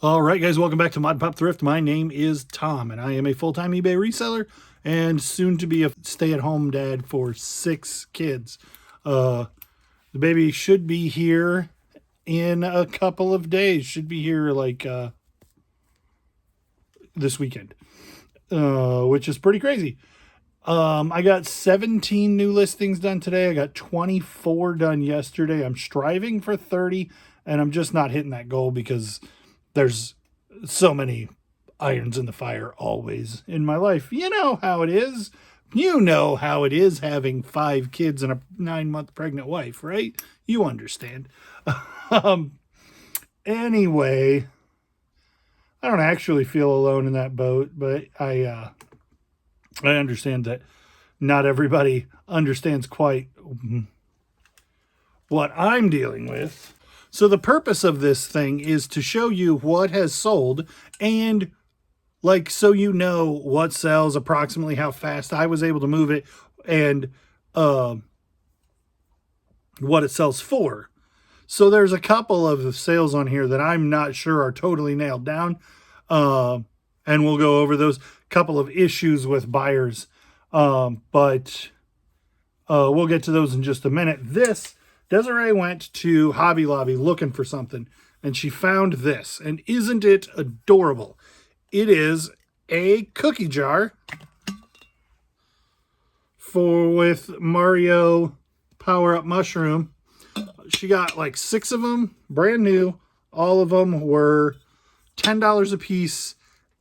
All right, guys, welcome back to Mod Pop Thrift. My name is Tom, and I am a full-time eBay reseller and soon to be a stay-at-home dad for 6 kids. The baby should be here in a couple of days. Should be here like this weekend, which is pretty crazy. I got 17 new listings done today. I got 24 done yesterday. I'm striving for 30, and I'm just not hitting that goal because there's so many irons in the fire always in my life. You know how it is. You know how it is having 5 kids and a 9-month pregnant wife, right? You understand. Anyway, I don't actually feel alone in that boat, but I understand that not everybody understands quite what I'm dealing with. So the purpose of this thing is to show you what has sold and so you know what sells, approximately how fast I was able to move it, and what it sells for. So there's a couple of sales on here that I'm not sure are totally nailed down. And we'll go over those couple of issues with buyers. But we'll get to those in just a minute. Desiree went to Hobby Lobby looking for something, and she found this. And isn't it adorable? It is a cookie jar with Mario Power-Up Mushroom. She got like 6 of them, brand new. All of them were $10 a piece,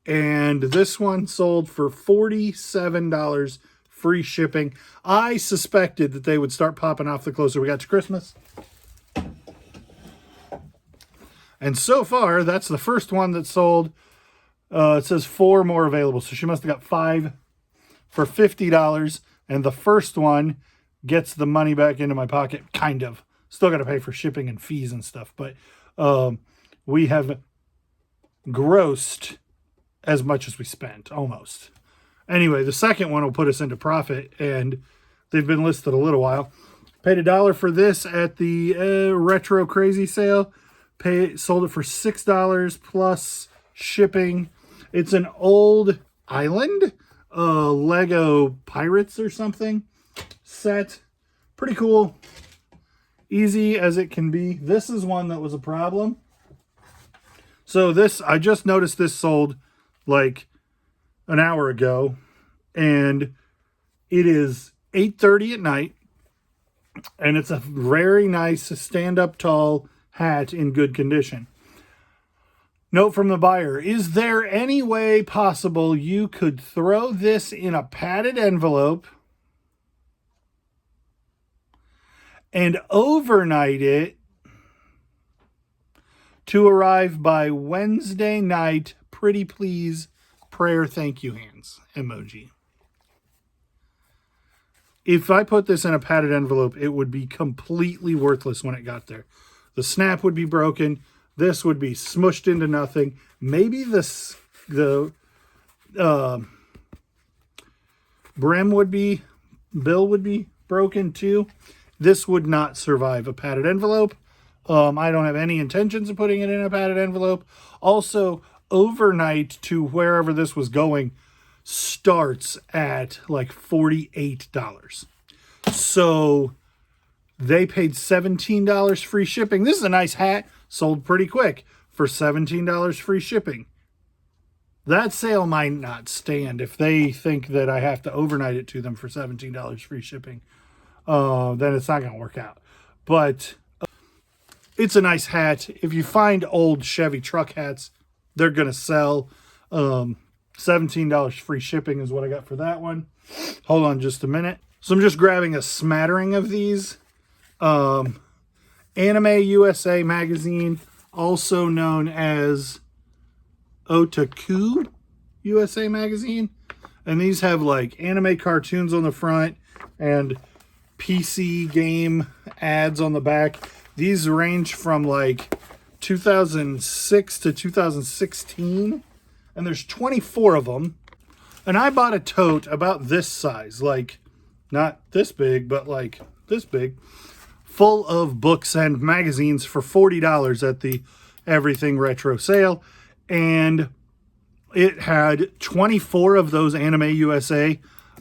and this one sold for $47. Free shipping. I suspected that they would start popping off the closer we got to Christmas. And so far, that's the first one that sold. It says 4 more available. So she must have got 5 for $50. And the first one gets the money back into my pocket, kind of. Still got to pay for shipping and fees and stuff. But we have grossed as much as we spent, almost. Anyway, the second one will put us into profit, and they've been listed a little while. Paid $1 for this at the Retro Crazy sale. Sold it for $6 plus shipping. It's an old island, Lego Pirates or something set. Pretty cool. Easy as it can be. This is one that was a problem. So this, I just noticed this sold like an hour ago, and it is 8:30 at night, and it's a very nice stand-up tall hat in good condition. Note from the buyer: is there any way possible you could throw this in a padded envelope and overnight it to arrive by Wednesday night? Pretty please. Prayer thank you hands emoji. If I put this in a padded envelope, it would be completely worthless when it got there. The snap would be broken. This would be smushed into nothing. Maybe the bill would be broken too. This would not survive a padded envelope. I don't have any intentions of putting it in a padded envelope. Also, overnight to wherever this was going starts at like $48. So they paid $17 free shipping. This is a nice hat, sold pretty quick for $17 free shipping. That sale might not stand if they think that I have to overnight it to them for $17 free shipping. Then it's not going to work out. But it's a nice hat. If you find old Chevy truck hats, they're going to sell. $17 free shipping is what I got for that one. Hold on just a minute. So I'm just grabbing a smattering of these. Anime USA magazine, also known as Otaku USA magazine. And these have like anime cartoons on the front and PC game ads on the back. These range from like 2006 to 2016, and there's 24 of them. And I bought a tote about this size, like not this big, but like this big, full of books and magazines for $40 at the Everything Retro sale. and it had 24 of those Anime USA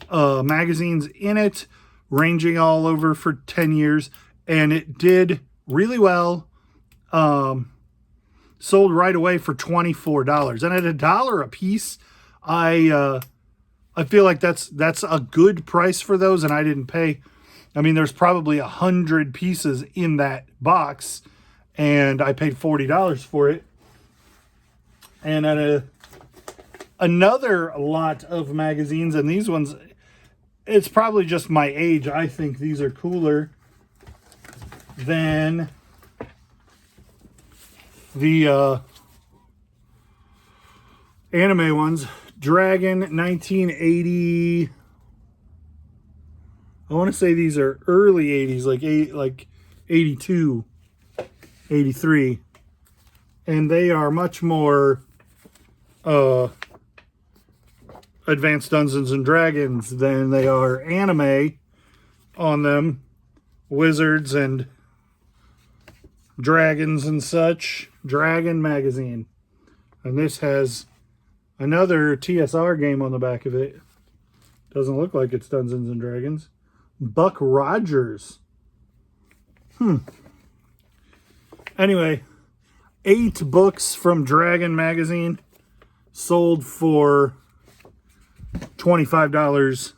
magazines in it, ranging all over for 10 years, and it did really well. Sold right away for $24, and at $1 a piece, I feel like that's a good price for those, and I didn't pay. I mean, there's probably 100 pieces in that box, and I paid $40 for it. And at another lot of magazines, and these ones, it's probably just my age. I think these are cooler than the anime ones. Dragon 1980. I want to say these are early 80s, like 82, 83. And they are much more Advanced Dungeons and Dragons than they are anime on them. Wizards and dragons and such. Dragon magazine. And this has another TSR game on the back of it. Doesn't look like it's Dungeons and Dragons. Buck Rogers. Anyway, 8 books from Dragon magazine sold for $25,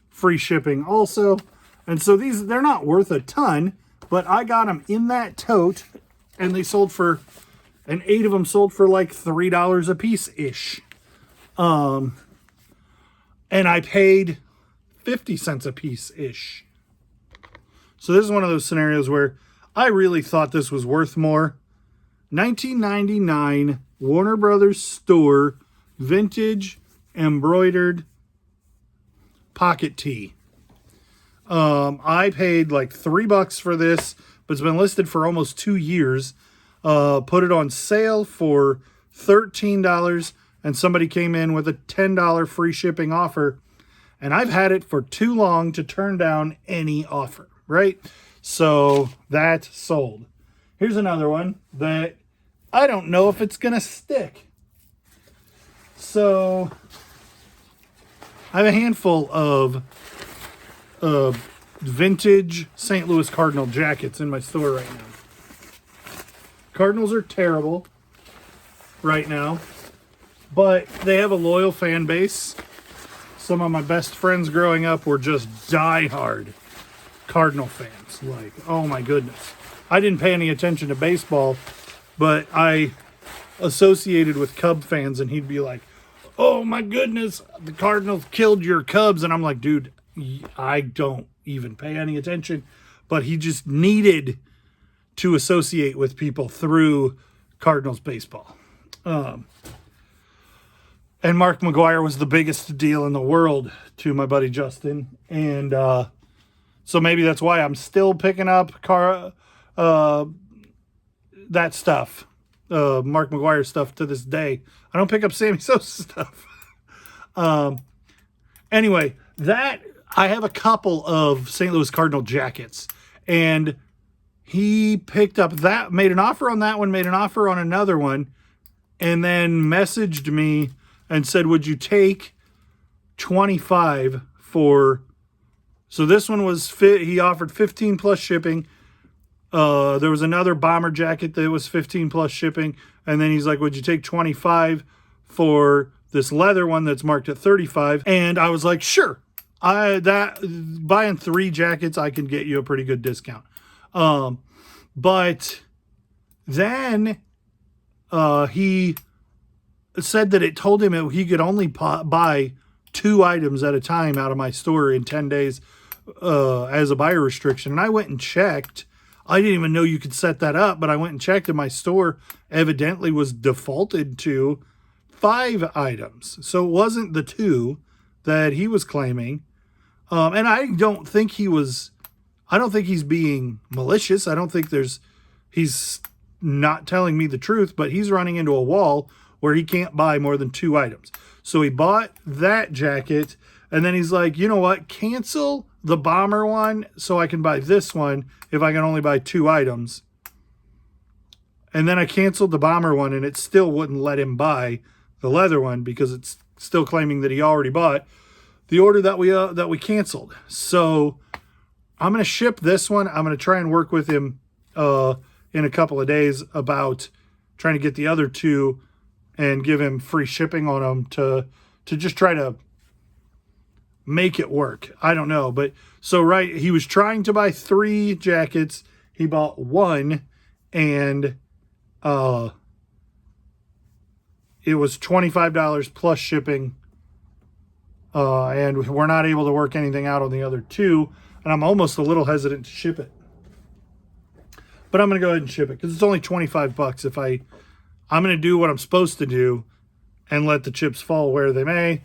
free shipping also. And so they're not worth a ton, but I got them in that tote, and they sold for, and 8 of them sold for like $3 a piece ish. And I paid 50 cents a piece ish. So this is one of those scenarios where I really thought this was worth more. $19.99 Warner Brothers store vintage embroidered pocket tee. I paid like $3 for this, but it's been listed for almost 2 years. Put it on sale for $13, and somebody came in with a $10 free shipping offer, and I've had it for too long to turn down any offer, right? So that sold. Here's another one that I don't know if it's gonna stick. So I have a handful of vintage St. Louis Cardinal jackets in my store right now. Cardinals are terrible right now, but they have a loyal fan base. Some of my best friends growing up were just diehard Cardinal fans. Like, oh my goodness. I didn't pay any attention to baseball, but I associated with Cub fans, and he'd be like, oh my goodness, the Cardinals killed your Cubs. And I'm like, dude, I don't even pay any attention. But he just needed to associate with people through Cardinals baseball. And Mark McGwire was the biggest deal in the world to my buddy Justin. And so maybe that's why I'm still picking up that stuff. Mark McGwire stuff to this day. I don't pick up Sammy Sosa stuff. Anyway, that I have a couple of St. Louis Cardinal jackets, and he picked up that, made an offer on that one, made an offer on another one, and then messaged me and said, would you take 25 for, so this one was he offered 15 plus shipping. There was another bomber jacket that was 15 plus shipping. And then he's like, would you take 25 for this leather one that's marked at 35? And I was like, sure. Buying 3 jackets, I can get you a pretty good discount. But then he said that it told him he could only buy 2 items at a time out of my store in 10 days as a buyer restriction. And I went and checked. I didn't even know you could set that up, but I went and checked, and my store evidently was defaulted to 5 items. So it wasn't the 2 that he was claiming. And I don't think he's being malicious. I don't think he's not telling me the truth, but he's running into a wall where he can't buy more than 2 items. So he bought that jacket, and then he's like, you know what? Cancel the bomber one so I can buy this one if I can only buy 2 items. And then I canceled the bomber one, and it still wouldn't let him buy the leather one because it's still claiming that he already bought the order that we canceled. So I'm going to ship this one. I'm going to try and work with him in a couple of days about trying to get the other two and give him free shipping on them to just try to make it work. I don't know. But so, right, he was trying to buy 3 jackets. He bought 1, and it was $25 plus shipping. And we're not able to work anything out on the other 2. And I'm almost a little hesitant to ship it. But I'm going to go ahead and ship it because it's only $25 if I'm going to do what I'm supposed to do and let the chips fall where they may.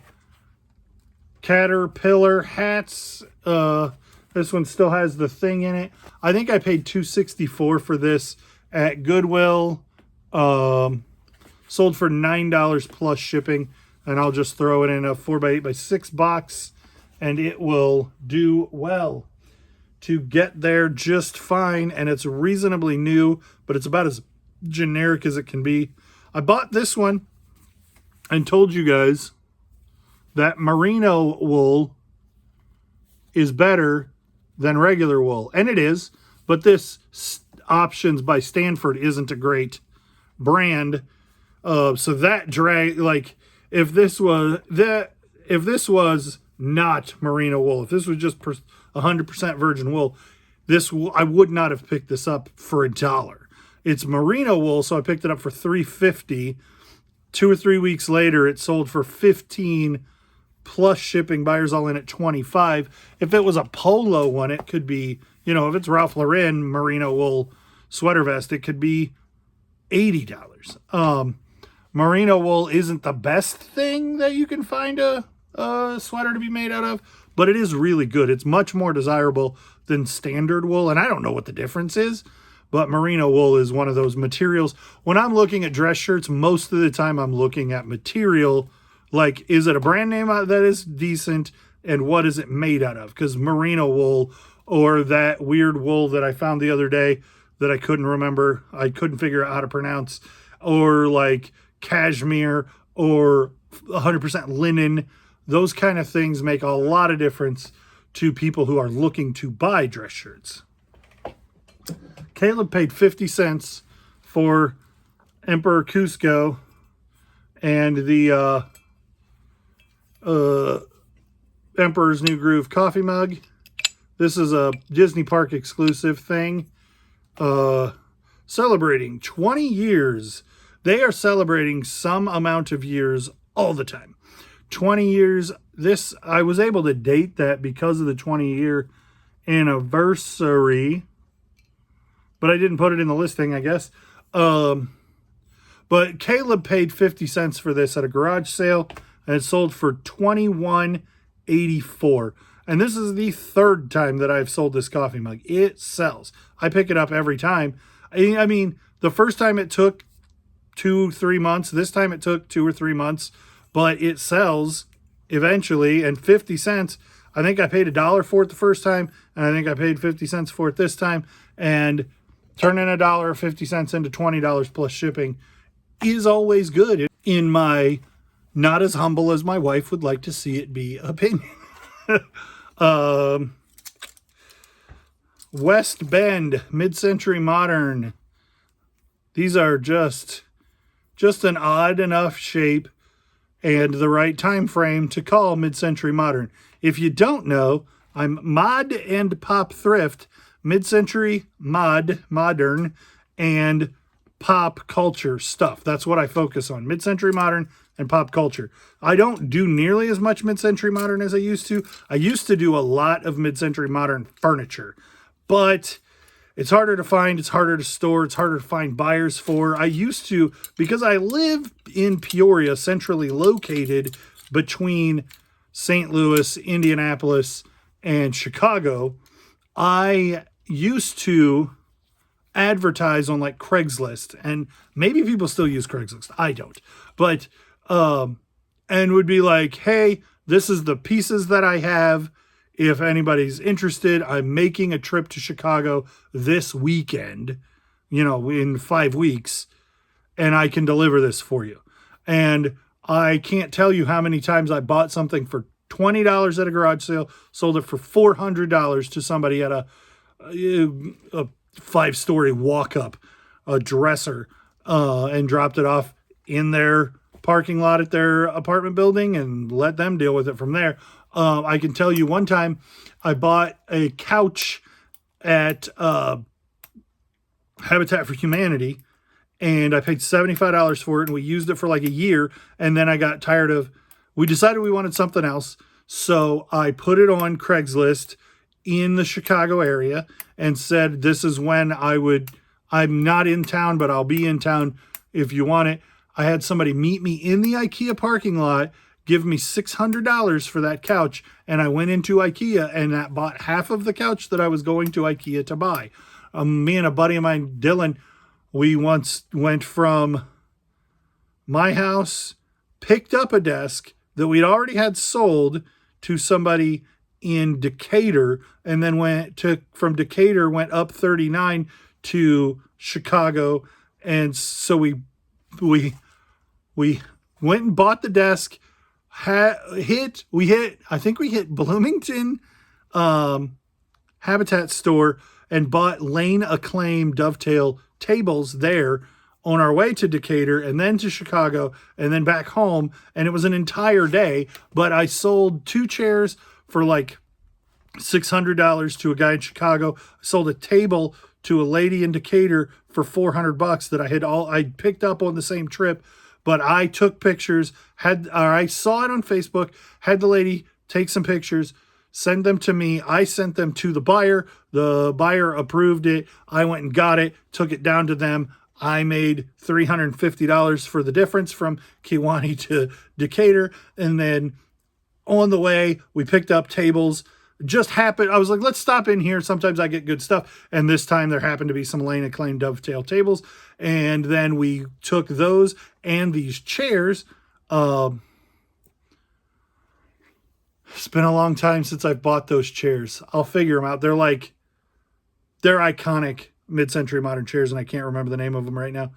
Caterpillar hats. This one still has the thing in it. I think I paid $2.64 for this at Goodwill. Sold for $9 plus shipping. And I'll just throw it in a 4x8x6 box. And it will do well to get there just fine. And it's reasonably new, but it's about as generic as it can be. I bought this one and told you guys that merino wool is better than regular wool. And it is, but this Options by Stanford isn't a great brand. So that drag, like, if this was not merino wool, if this was just 100% virgin wool, I would not have picked this up for $1. It's merino wool, so I picked it up for $3.50. 2 or 3 weeks later, it sold for $15 plus shipping. Buyers all in at $25. If it was a polo one, it could be, if it's Ralph Lauren merino wool sweater vest, it could be $80. Merino wool isn't the best thing that you can find a sweater to be made out of, but it is really good. It's much more desirable than standard wool, and I don't know what the difference is, but merino wool is one of those materials. When I'm looking at dress shirts, most of the time I'm looking at material, like, is it a brand name that is decent, and what is it made out of? Because merino wool, or that weird wool that I found the other day that I couldn't remember, I couldn't figure out how to pronounce, or like cashmere or 100% linen, those kind of things make a lot of difference to people who are looking to buy dress shirts. Caleb paid 50 cents for Emperor Cusco and the Emperor's New Groove coffee mug. This is a Disney Park exclusive thing. Celebrating 20 years. They are celebrating some amount of years all the time. 20 years. This, I was able to date that because of the 20-year anniversary, but I didn't put it in the listing, I guess. But Caleb paid 50 cents for this at a garage sale, and it sold for $21.84. And this is the 3rd time that I've sold this coffee mug. It sells. I pick it up every time. I mean, the first time it took 2-3 months. This time it took 2 or 3 months, but it sells eventually. And 50 cents, I think I paid $1 for it the first time, and I think I paid 50 cents for it this time. And turning $1.50 into $20 plus shipping is always good, in my not as humble as my wife would like to see it be opinion. West Bend Mid-Century Modern. These are just an odd enough shape and the right time frame to call Mid-Century Modern. If you don't know, I'm Mod and Pop Thrift, Mid-Century Modern, and pop culture stuff. That's what I focus on. Mid-Century Modern and pop culture. I don't do nearly as much Mid-Century Modern as I used to. I used to do a lot of Mid-Century Modern furniture, but it's harder to find, it's harder to store, it's harder to find buyers for. I used to, because I live in Peoria, centrally located between St. Louis, Indianapolis, and Chicago, I used to advertise on like Craigslist, and maybe people still use Craigslist. I don't, but, and would be like, hey, this is the pieces that I have. If anybody's interested, I'm making a trip to Chicago this weekend. in 5 weeks, and I can deliver this for you. And I can't tell you how many times I bought something for $20 at a garage sale, sold it for $400 to somebody at a 5-story walk-up, a dresser, and dropped it off in their parking lot at their apartment building and let them deal with it from there. I can tell you one time I bought a couch at Habitat for Humanity, and I paid $75 for it, and we used it for like a year, and then I got tired of, we decided we wanted something else, so I put it on Craigslist in the Chicago area and said, this is when I'm not in town, but I'll be in town if you want it. I had somebody meet me in the IKEA parking lot, give me $600 for that couch, and I went into IKEA and that bought half of the couch that I was going to IKEA to buy. Me and a buddy of mine, Dylan, we once went from my house, picked up a desk that we'd already had sold to somebody in Decatur, and then from Decatur went up 39 to Chicago. And so we went and bought the desk, I think we hit Bloomington Habitat store and bought Lane Acclaim dovetail tables there on our way to Decatur and then to Chicago and then back home. And it was an entire day, but I sold 2 chairs for like $600 to a guy in Chicago. I sold a table to a lady in Decatur for $400 that I picked up on the same trip, but I took pictures, I saw it on Facebook, had the lady take some pictures, send them to me. I sent them to the buyer. The buyer approved it. I went and got it, took it down to them. I made $350 for the difference from Kewanee to Decatur. And then on the way, we picked up tables. Just happened, I was like, let's stop in here. Sometimes I get good stuff. And this time there happened to be some Lane Acclaim dovetail tables. And then we took those and these chairs. It's been a long time since I've bought those chairs. I'll figure them out. They're iconic mid-century modern chairs, and I can't remember the name of them right now.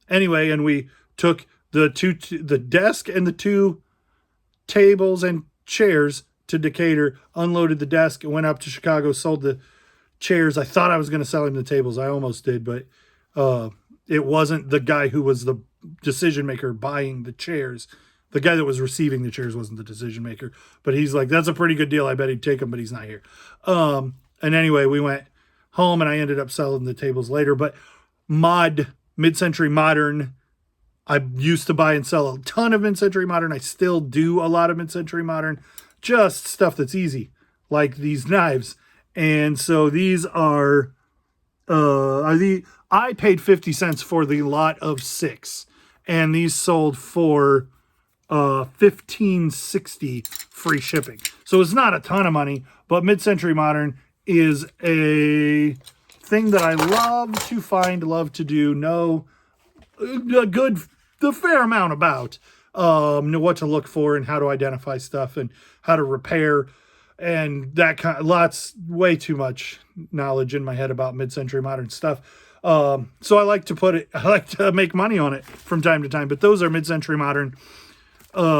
Anyway, and we took the desk and the 2 tables and chairs to Decatur, unloaded the desk, and went up to Chicago, sold the chairs. I thought I was going to sell him the tables. I almost did, but it wasn't the guy who was the decision maker buying the chairs. The guy that was receiving the chairs wasn't the decision maker, but he's like, that's a pretty good deal. I bet he'd take them, but he's not here. And anyway, we went home and I ended up selling the tables later, but mid-century modern, I used to buy and sell a ton of mid-century modern. I still do a lot of mid-century modern, just stuff that's easy, like these knives. And so these are I paid 50 cents for the lot of 6, and these sold for $15.60 free shipping. So it's not a ton of money, but mid-century modern is a thing that I love to find, love to do, know the fair amount about, know what to look for and how to identify stuff and how to repair and that kind of, way too much knowledge in my head about mid-century modern stuff. So I like to make money on it from time to time, but those are mid-century modern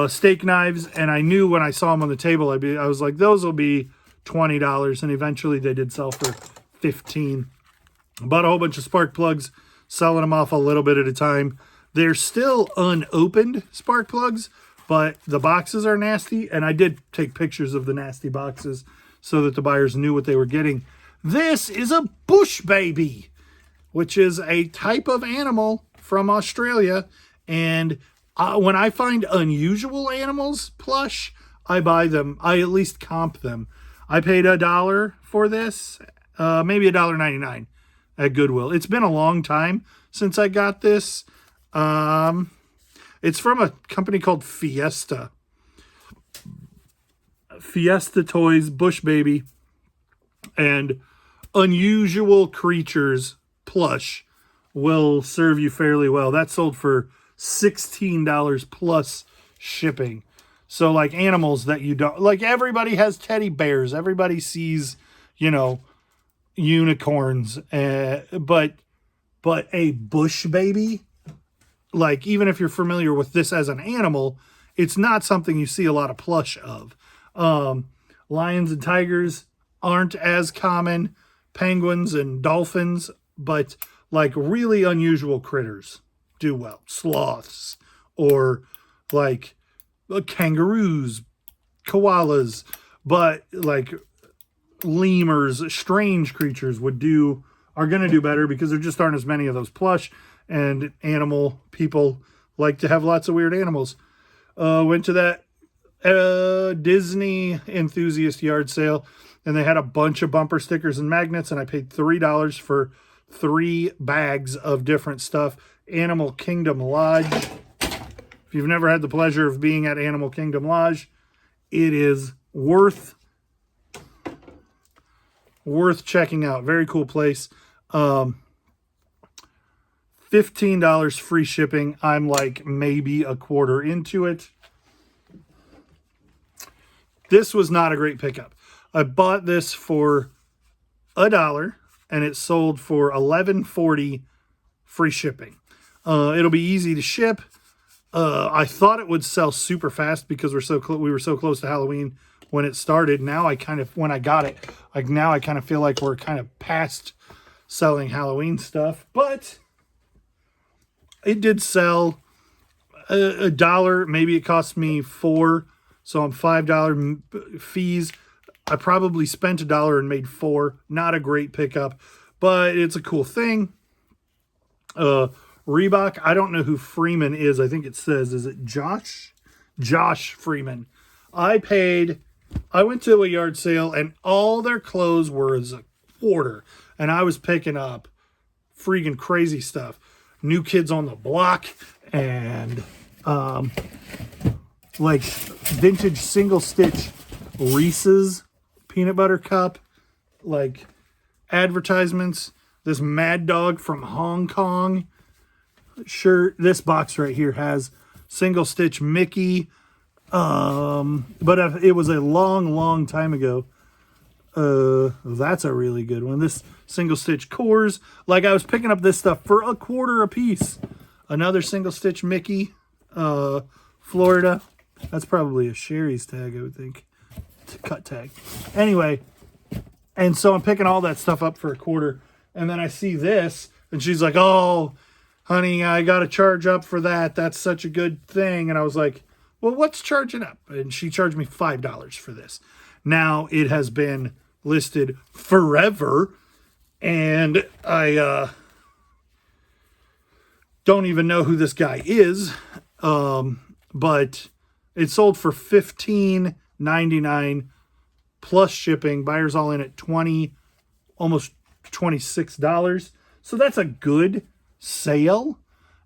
steak knives, and I knew when I saw them on the table, I was like, those will be $20, and eventually they did sell for $15. Bought a whole bunch of spark plugs, selling them off a little bit at a time. They're still unopened spark plugs, but the boxes are nasty, and I did take pictures of the nasty boxes so that the buyers knew what they were getting. This is a bush baby, which is a type of animal from Australia, and when I find unusual animals plush, I buy them. I at least comp them. I paid $1 for this, maybe $1.99 at Goodwill. It's been a long time since I got this. It's from a company called Fiesta. Fiesta Toys, Bush Baby, and Unusual Creatures plush will serve you fairly well. That sold for $16 plus shipping. So like animals that you don't like, everybody has teddy bears. Everybody sees, unicorns, but a bush baby, like, even if you're familiar with this as an animal, it's not something you see a lot of plush of. Lions and tigers aren't as common, penguins and dolphins, but like really unusual critters do well. Sloths, or like kangaroos, koalas, but like lemurs, strange creatures are going to do better because there just aren't as many of those plush, and animal people like to have lots of weird animals. Went to that Disney enthusiast yard sale, and they had a bunch of bumper stickers and magnets, and I paid $3 for 3 bags of different stuff. Animal Kingdom Lodge. If you've never had the pleasure of being at Animal Kingdom Lodge, it is worth checking out. Very cool place. $15 free shipping. I'm like maybe a quarter into it. This was not a great pickup. I bought this for $1 and it sold for $11.40 free shipping. It'll be easy to ship. I thought it would sell super fast because we were so close to Halloween when it started. Now when I got it, like now I kind of feel like we're kind of past selling Halloween stuff, but it did sell $1. Maybe it cost me $4, so I'm $5 fees. I probably spent $1 and made $4. Not a great pickup, but it's a cool thing. Reebok, I don't know who Freeman is. I think it says, is it Josh? Josh Freeman. I went to a yard sale and all their clothes were as a quarter, and I was picking up freaking crazy stuff. New Kids on the Block, and like vintage single stitch Reese's peanut butter cup, like advertisements. This Mad Dog from Hong Kong shirt. This box right here has single stitch Mickey, but it was a long time ago. That's a really good one. This single stitch Coors, like I was picking up this stuff for a quarter a piece. Another single stitch Mickey, Florida. That's probably a Sherry's tag, I would think. Cut tag. Anyway, and so I'm picking all that stuff up for a quarter, and then I see this, and she's like, "Oh, honey, I got to charge up for that. That's such a good thing." And I was like, "Well, what's charging up?" And she charged me $5 for this. Now it has been listed forever, and I don't even know who this guy is, but it sold for $15.99 plus shipping. Buyers all in at $20, almost $26. So that's a good sale,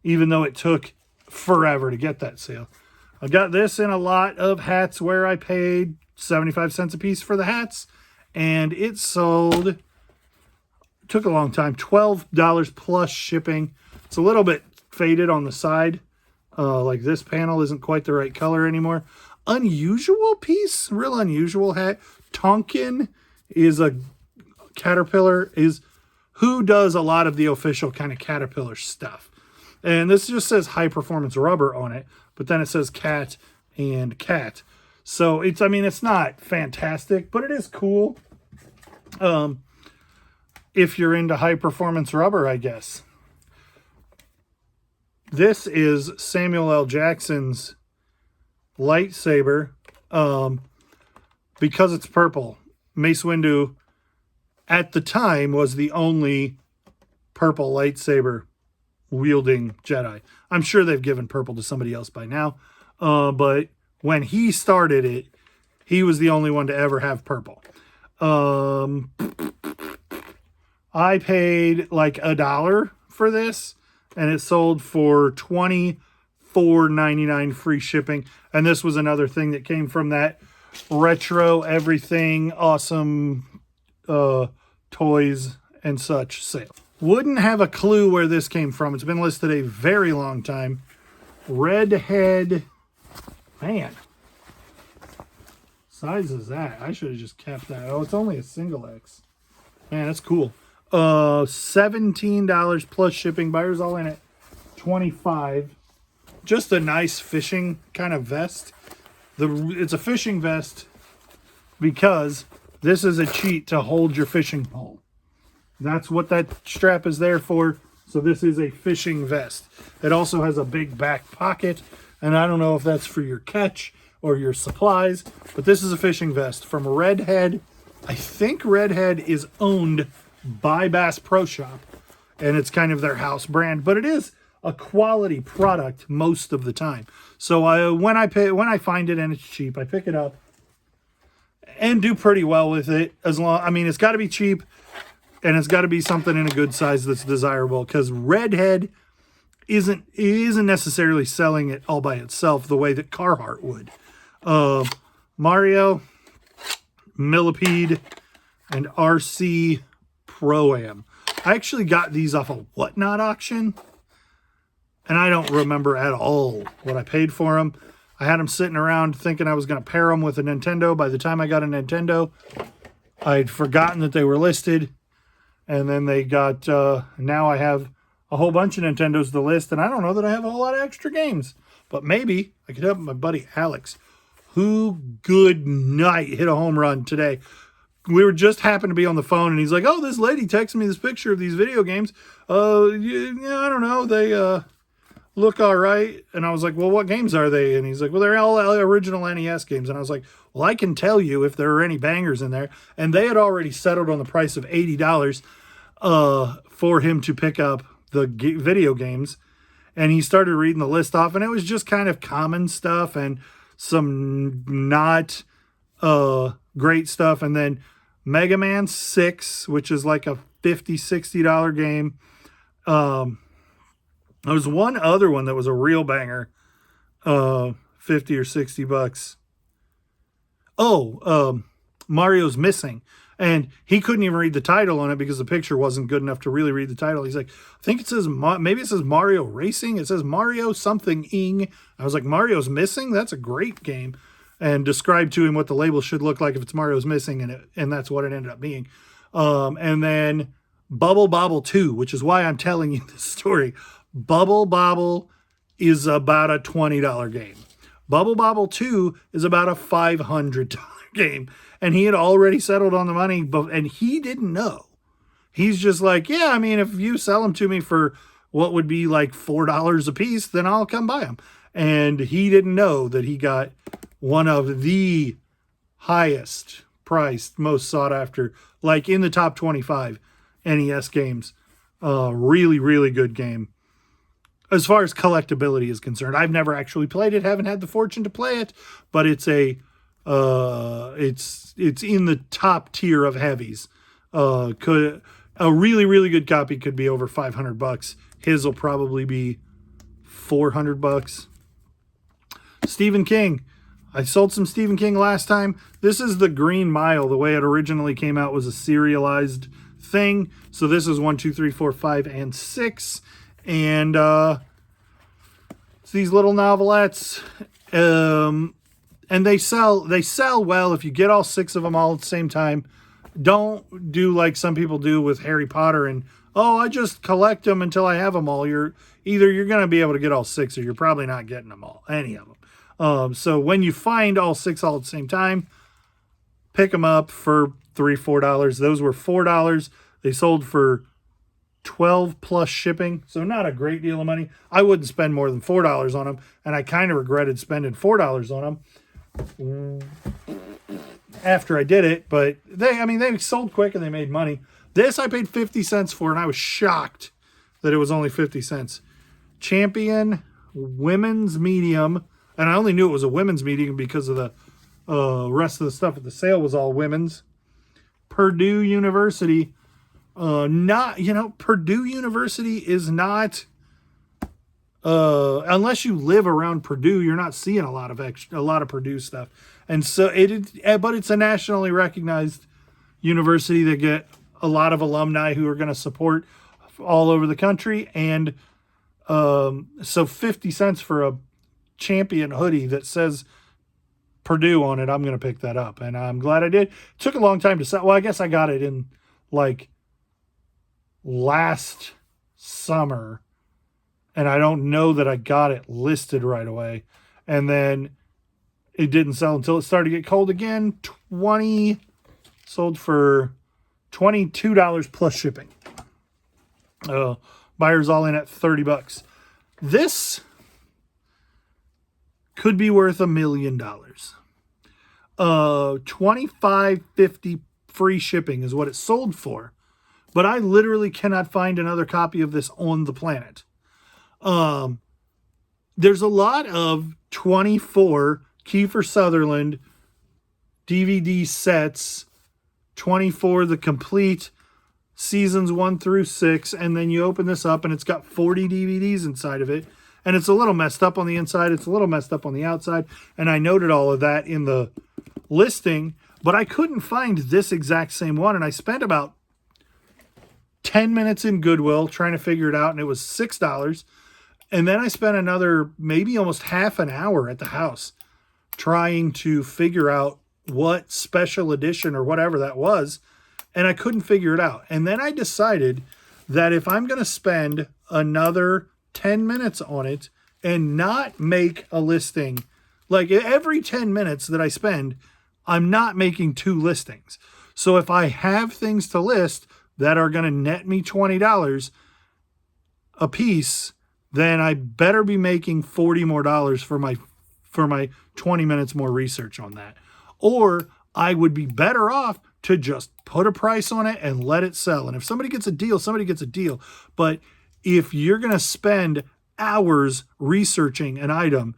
even though it took forever to get that sale. I got this in a lot of hats where I paid 75 cents a piece for the hats, and it took a long time, $12 plus shipping. It's a little bit faded on the side. Like this panel isn't quite the right color anymore. Unusual piece, real unusual hat. Tonkin is a Caterpillar, who does a lot of the official kind of Caterpillar stuff. And this just says high performance rubber on it, but then it says cat and cat. So it's not fantastic, but it is cool. If you're into high performance rubber, I guess. This is Samuel L. Jackson's lightsaber. Because it's purple, Mace Windu at the time was the only purple lightsaber wielding Jedi. I'm sure they've given purple to somebody else by now. But when he started it, he was the only one to ever have purple. I paid like $1 for this, and it sold for $24.99 free shipping. And this was another thing that came from that retro everything awesome toys and such sale. Wouldn't have a clue where this came from. It's been listed a very long time. Redhead, man, size is that? I should have just kept that. Oh, it's only a single X. Man, that's cool. $17 plus shipping. Buyers all in at $25. Just a nice fishing kind of vest. It's a fishing vest because this is a cheat to hold your fishing pole. That's what that strap is there for. So this is a fishing vest. It also has a big back pocket, and I don't know if that's for your catch or your supplies, but this is a fishing vest from Redhead. I think Redhead is owned by Bass Pro Shop, and it's kind of their house brand, but it is a quality product most of the time. So when I find it and it's cheap, I pick it up and do pretty well with it. It's got to be cheap, and it's got to be something in a good size that's desirable, because Redhead isn't necessarily selling it all by itself the way that Carhartt would. Mario, Millipede, and RC Pro-Am. I actually got these off a Whatnot auction, and I don't remember at all what I paid for them. I had them sitting around thinking I was going to pair them with a Nintendo. By the time I got a Nintendo, I'd forgotten that they were listed. And then they got, now I have a whole bunch of Nintendos to list, and I don't know that I have a whole lot of extra games. But maybe I could help my buddy Alex, who, good night, hit a home run today. We were just happened to be on the phone, and he's like, oh, this lady texted me this picture of these video games. Yeah, I don't know. They look all right. And I was like, well, what games are they? And he's like, well, they're all original NES games. And I was like, well, I can tell you if there are any bangers in there. And they had already settled on the price of $80 for him to pick up the video games. And he started reading the list off, and it was just kind of common stuff and some not great stuff. And then Mega Man 6, which is like a $50, $60 game. There was one other one that was a real banger, 50 or 60 bucks. Mario's Missing. And he couldn't even read the title on it because the picture wasn't good enough to really read the title. He's like, I think it says, maybe it says Mario Racing. It says Mario something-ing. I was like, Mario's Missing? That's a great game. And described to him what the label should look like if it's Mario's Missing, and that's what it ended up being. And then Bubble Bobble 2, which is why I'm telling you this story. Bubble Bobble is about a $20 game. Bubble Bobble 2 is about a $500 game. And he had already settled on the money, and he didn't know. He's just like, yeah, I mean, if you sell them to me for what would be like $4 a piece, then I'll come buy them. And he didn't know that he got one of the highest priced, most sought after, like in the top 25 NES games. Really, really good game. As far as collectability is concerned, I've never actually played it, haven't had the fortune to play it, but it's in the top tier of heavies. A really, really good copy could be over $500. His will probably be $400. Stephen King. I sold some Stephen King last time. This is the Green Mile. The way it originally came out was a serialized thing. So this is 1, 2, 3, 4, 5, and 6. And it's these little novelettes. And they sell well if you get all 6 of them all at the same time. Don't do like some people do with Harry Potter and, oh, I just collect them until I have them all. You're going to be able to get all 6, or you're probably not getting them all, any of them. So when you find all 6 all at the same time, pick them up for $3, $4. Those were $4. They sold for $12 plus shipping, so not a great deal of money. I wouldn't spend more than $4 on them, and I kind of regretted spending $4 on them after I did it. But they sold quick and they made money. This I paid 50 cents for, and I was shocked that it was only 50 cents. Champion Women's Medium, and I only knew it was a women's medium because of the rest of the stuff at the sale was all women's. Purdue University. Purdue University is not, unless you live around Purdue, you're not seeing a lot of Purdue stuff. And so but it's a nationally recognized university that get a lot of alumni who are going to support all over the country. And, so 50 cents for a Champion hoodie that says Purdue on it, I'm going to pick that up. And I'm glad I did. It took a long time to sell. Well, I guess I got it in like last summer, and I don't know that I got it listed right away. And then it didn't sell until it started to get cold again. Sold for $22 plus shipping. Buyers all in at $30. This could be worth $1 million. $25.50 free shipping is what it sold for. But I literally cannot find another copy of this on the planet. There's a lot of 24 Kiefer Sutherland DVD sets, 24 the complete seasons 1 through 6, and then you open this up and it's got 40 DVDs inside of it, and it's a little messed up on the inside, it's a little messed up on the outside, and I noted all of that in the listing, but I couldn't find this exact same one, and I spent about 10 minutes in Goodwill trying to figure it out, and it was $6. And then I spent another maybe almost half an hour at the house trying to figure out what special edition or whatever that was, and I couldn't figure it out. And then I decided that if I'm going to spend another 10 minutes on it and not make a listing, like every 10 minutes that I spend, I'm not making 2 listings. So if I have things to list that are going to net me $20 a piece, then I better be making $40 more for my 20 minutes more research on that. Or I would be better off to just put a price on it and let it sell. And if somebody gets a deal, somebody gets a deal. But if you're going to spend hours researching an item,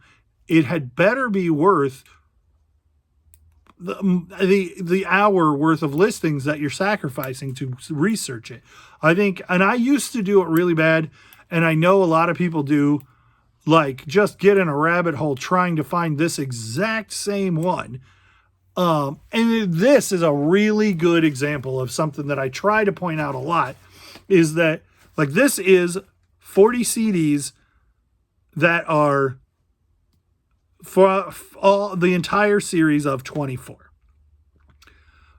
it had better be worth the hour worth of listings that you're sacrificing to research it. I think, and I used to do it really bad, and I know a lot of people do, like just get in a rabbit hole trying to find this exact same one. And this is a really good example of something that I try to point out a lot, is that like this is 40 CDs that are for all the entire series of 24.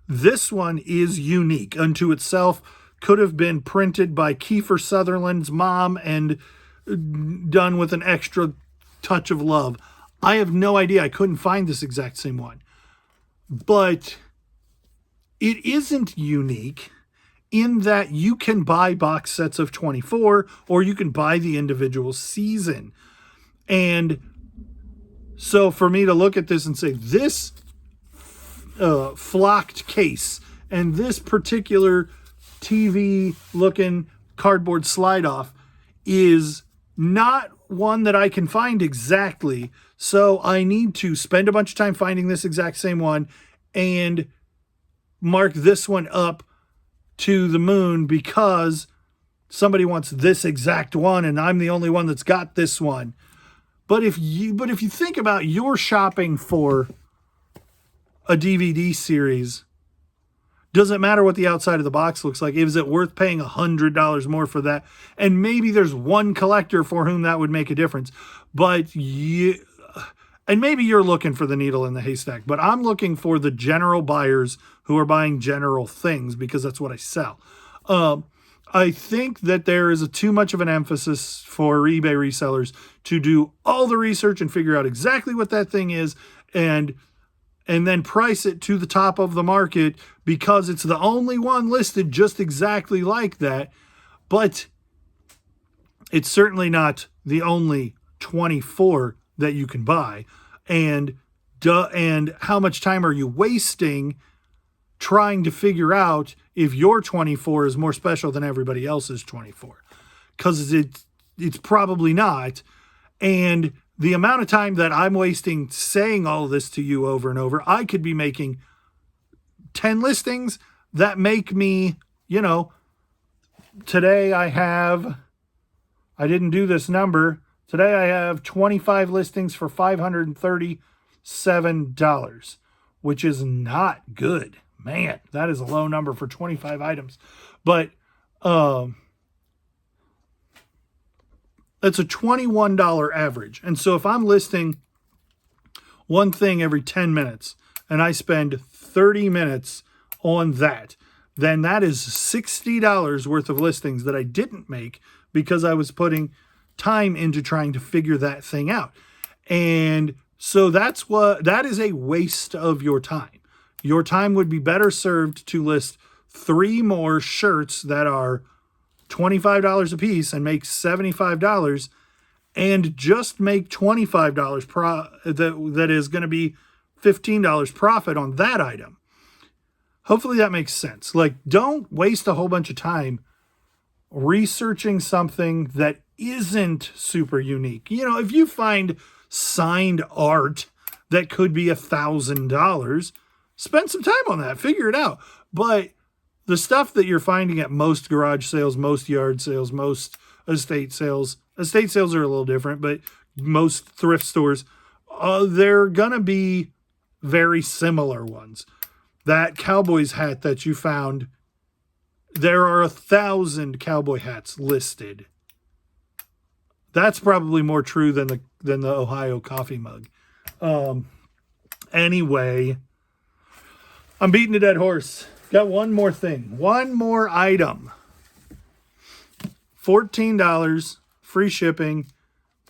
This one is unique unto itself. Could have been printed by Kiefer Sutherland's mom and done with an extra touch of love. I have no idea. I couldn't find this exact same one. But it isn't unique in that you can buy box sets of 24 or you can buy the individual season. And so for me to look at this and say this flocked case and this particular TV looking cardboard slide off is not one that I can find exactly. So I need to spend a bunch of time finding this exact same one and mark this one up to the moon because somebody wants this exact one and I'm the only one that's got this one. But if you think about your shopping for a DVD series, doesn't matter what the outside of the box looks like. Is it worth paying $100 more for that? And maybe there's one collector for whom that would make a difference. But and maybe you're looking for the needle in the haystack, but I'm looking for the general buyers who are buying general things because that's what I sell. I think that there is too much of an emphasis for eBay resellers to do all the research and figure out exactly what that thing is and then price it to the top of the market because it's the only one listed just exactly like that. But it's certainly not the only 24 that you can buy. And how much time are you wasting trying to figure out if your 24 is more special than everybody else's 24? Because it's probably not. And the amount of time that I'm wasting saying all this to you over and over, I could be making 10 listings that make me, today I didn't do this number. Today I have 25 listings for $537, which is not good. Man, that is a low number for 25 items. But it's a $21 average. And so if I'm listing one thing every 10 minutes and I spend 30 minutes on that, then that is $60 worth of listings that I didn't make because I was putting time into trying to figure that thing out. And so that is a waste of your time. Your time would be better served to list 3 more shirts that are $25 a piece and make $75 and just make $25 that is going to be $15 profit on that item. Hopefully that makes sense. Like, don't waste a whole bunch of time researching something that isn't super unique. You know, if you find signed art that could be $1,000, spend some time on that, figure it out. But the stuff that you're finding at most garage sales, most yard sales, most estate sales are a little different, but most thrift stores, they're gonna be very similar ones. That Cowboys hat that you found, there are 1,000 cowboy hats listed. That's probably more true than the Ohio coffee mug. Anyway, I'm beating a dead horse. Got one more thing. One more item. $14, free shipping,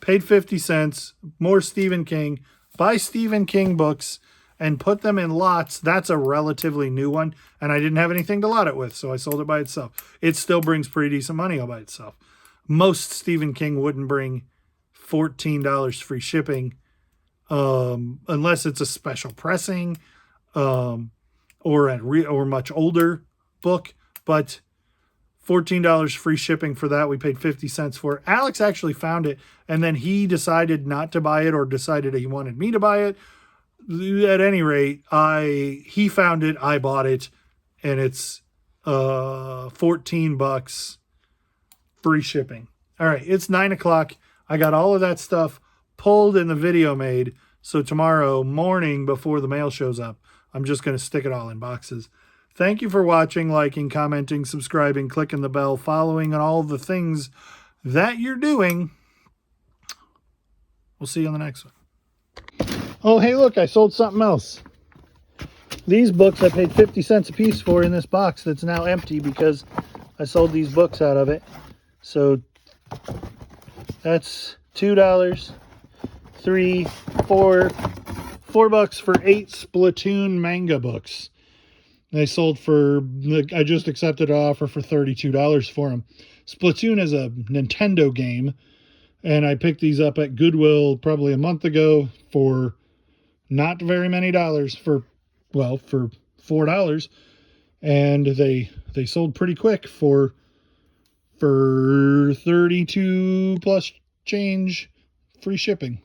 paid 50 cents, more Stephen King. Buy Stephen King books and put them in lots. That's a relatively new one, and I didn't have anything to lot it with, so I sold it by itself. It still brings pretty decent money all by itself. Most Stephen King wouldn't bring $14 free shipping unless it's a special pressing or or much older book, but $14 free shipping for that. We paid 50 cents for it. Alex actually found it, and then he decided not to buy it or decided he wanted me to buy it. At any rate, he found it, I bought it, and it's $14 free shipping. All right, it's 9 o'clock. I got all of that stuff pulled and the video made. So tomorrow morning before the mail shows up, I'm just going to stick it all in boxes. Thank you for watching, liking, commenting, subscribing, clicking the bell, following, and all the things that you're doing. We'll see you on the next one. Oh, hey, look, I sold something else. These books I paid 50 cents a piece for in this box that's now empty because I sold these books out of it. So that's $2, $3, $4 for 8 Splatoon manga books. They sold I just accepted an offer for $32 for them. Splatoon is a Nintendo game, and I picked these up at Goodwill probably a month ago for not very many dollars, for $4, and they sold pretty quick for 32 plus change free shipping.